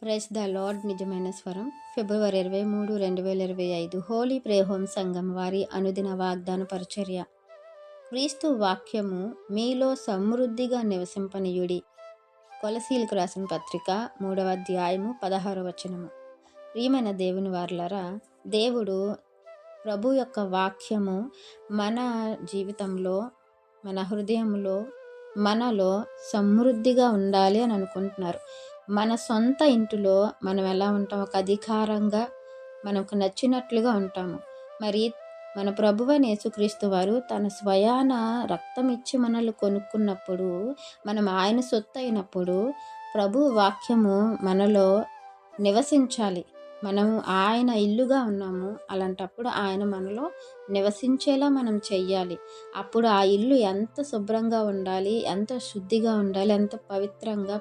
Praise the lord. నిజమైన స్వరం. ఫిబ్రవరి 23, 2025 Holi prayer home సంఘం వారి అనుదిన వాగ్దాన పరిచర్య. క్రీస్తు వాక్యము మీలో సమృద్ధిగా నివసింపనీయుడి. కొలసీలకు రాసిన పత్రిక 3వ అధ్యాయము 16వ వచనము. ప్రియమైన దేవుని వారలారా, దేవుడు ప్రభు యొక్క వాక్యము మన జీవితంలో, మన హృదయంలో, మనలో సమృద్ధిగా ఉండాలి అని అనుకుంటున్నారు. మన సొంత ఇంటిలో మనం ఎలా ఉంటాం? ఒక అధికారంగా మనకు నచ్చినట్లుగా ఉంటాము. మరి మన ప్రభువైన యేసుక్రీస్తు వారు తన స్వయాన రక్తం ఇచ్చి మనల్ని కొనుక్కున్నప్పుడు, మనం ఆయన సొత్తు అయినప్పుడు ప్రభు వాక్యము మనలో నివసించాలి. మనము ఆయన ఇల్లుగా ఉన్నాము. అలాంటప్పుడు ఆయన మనలో నివసించేలా మనం చెయ్యాలి. అప్పుడు ఆ ఇల్లు ఎంత శుభ్రంగా ఉండాలి, ఎంత శుద్ధిగా ఉండాలి, ఎంత పవిత్రంగా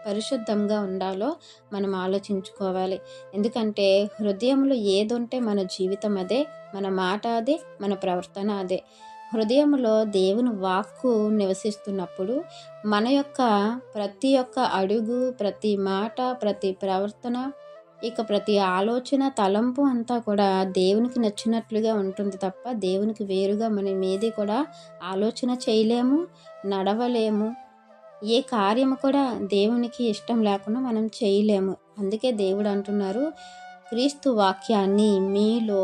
పరిశుద్ధంగా ఉండాలో మనం ఆలోచించుకోవాలి. ఎందుకంటే హృదయంలో ఏదుంటే మన జీవితం అదే, మన మాట అదే, మన ప్రవర్తన అదే. హృదయంలో దేవుని వాక్కు నివసిస్తున్నప్పుడు మన యొక్క ప్రతి ఒక్క అడుగు, ప్రతి మాట, ప్రతి ప్రవర్తన, ఇక ప్రతి ఆలోచన, తలంపు అంతా కూడా దేవునికి నచ్చినట్లుగా ఉంటుంది తప్ప దేవునికి వేరుగా మనం ఏది కూడా ఆలోచన చేయలేము, నడవలేము. ఏ కార్యము కూడా దేవునికి ఇష్టం లేకుండా మనం చేయలేము. అందుకే దేవుడు అంటున్నారు, క్రీస్తు వాక్యాన్ని మీలో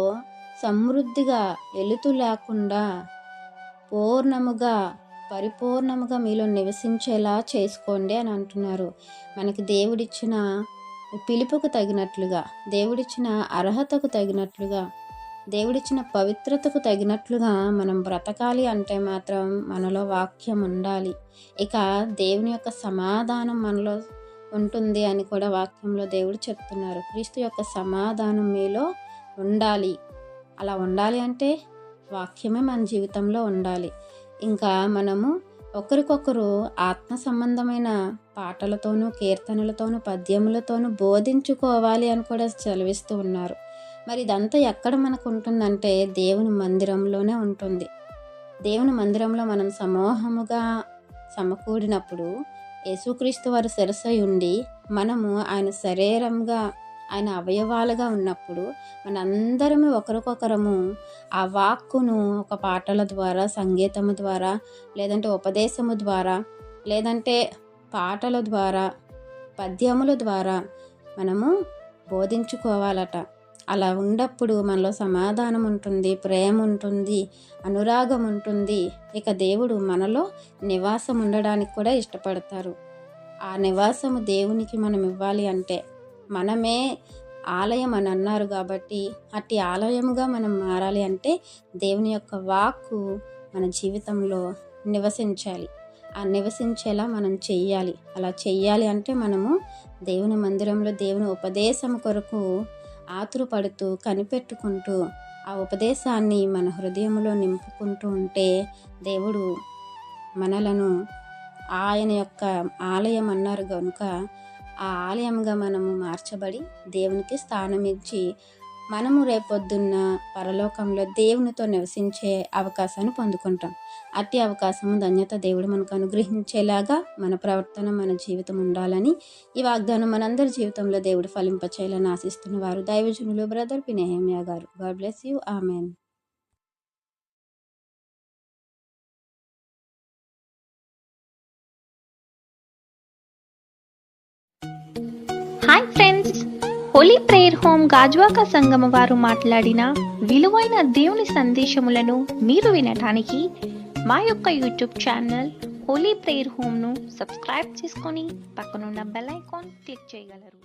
సమృద్ధిగా, ఎలుతు లేకుండా పూర్ణముగా, పరిపూర్ణముగా మీలో నివసించేలా చేసుకోండి అని అంటున్నారు. మనకి దేవుడిచ్చిన పిలుపుకు తగినట్లుగా, దేవుడిచ్చిన అర్హతకు తగినట్లుగా, దేవుడిచ్చిన పవిత్రతకు తగినట్లుగా మనం బ్రతకాలి అంటే మాత్రం మనలో వాక్యం ఉండాలి. ఇక దేవుని యొక్క సమాధానం మనలో ఉంటుంది అని కూడా వాక్యంలో దేవుడు చెప్తున్నారు. క్రీస్తు యొక్క సమాధానం మీలో ఉండాలి. అలా ఉండాలి అంటే వాక్యమే మన జీవితంలో ఉండాలి. ఇంకా మనము ఒకరికొకరు ఆత్మ సంబంధమైన పాటలతోనూ, కీర్తనలతోనూ, పద్యములతోనూ బోధించుకోవాలి అని కూడా సెలవిస్తూ ఉన్నారు. మరి ఇదంతా ఎక్కడ మనకు ఉంటుందంటే దేవుని మందిరంలోనే ఉంటుంది. దేవుని మందిరంలో మనం సమూహముగా సమకూడినప్పుడు యేసుక్రీస్తు వారు శిరస్సై ఉండి, మనము ఆయన శరీరంగా, ఆయన అవయవాలుగా ఉన్నప్పుడు మనందరము ఒకరికొకరము ఆ వాక్కును ఒక పాటల ద్వారా, సంగీతము ద్వారా, లేదంటే ఉపదేశము ద్వారా, లేదంటే పాటల ద్వారా, పద్యముల ద్వారా మనము బోధించుకోవాలట. అలా ఉన్నప్పుడు మనలో సమాధానం ఉంటుంది, ప్రేమ ఉంటుంది, అనురాగం ఉంటుంది. ఇక దేవుడు మనలో నివాసం ఉండడానికి కూడా ఇష్టపడతారు. ఆ నివాసము దేవునికి మనం ఇవ్వాలి అంటే మనమే ఆలయం అని అన్నారు కాబట్టి, అట్టి ఆలయముగా మనం మారాలి అంటే దేవుని యొక్క వాక్కు మన జీవితంలో నివసించాలి. ఆ నివసించేలా మనం చెయ్యాలి. అలా చెయ్యాలి అంటే మనము దేవుని మందిరంలో దేవుని ఉపదేశం కొరకు ఆతురపడుతూ, కనిపెట్టుకుంటూ, ఆ ఉపదేశాన్ని మన హృదయంలో నింపుకుంటూ ఉంటే దేవుడు మనలను ఆయన యొక్క ఆలయం అన్నారు కనుక ఆ ఆలయంగా మనము మార్చబడి దేవునికి స్థానం ఇచ్చి మనము రేపొద్దున్న పరలోకంలో దేవునితో నివసించే అవకాశాన్ని పొందుకుంటాం. అట్టి అవకాశము, ధన్యత దేవుడు మనకు అనుగ్రహించేలాగా మన ప్రవర్తన, మన జీవితం ఉండాలని ఈ వాగ్దానం మనందరి జీవితంలో దేవుడు ఫలింపచేయాలని ఆశిస్తున్న వారు దైవజనులు బ్రదర్ పి. నెహెమ్యా గారు. God bless you. Amen. Hi friends, holy prayer home Gajuwaka సంఘం వారు మాట్లాడిన విలువైన దేవుని సందేశములను మీరు వినటానికి మా యొక్క యూట్యూబ్ ఛానల్ హోలీ ప్రేయర్ హోమ్ను సబ్స్క్రైబ్ చేసుకొని పక్కనున్న బెల్ ఐకాన్ క్లిక్ చేయగలరు.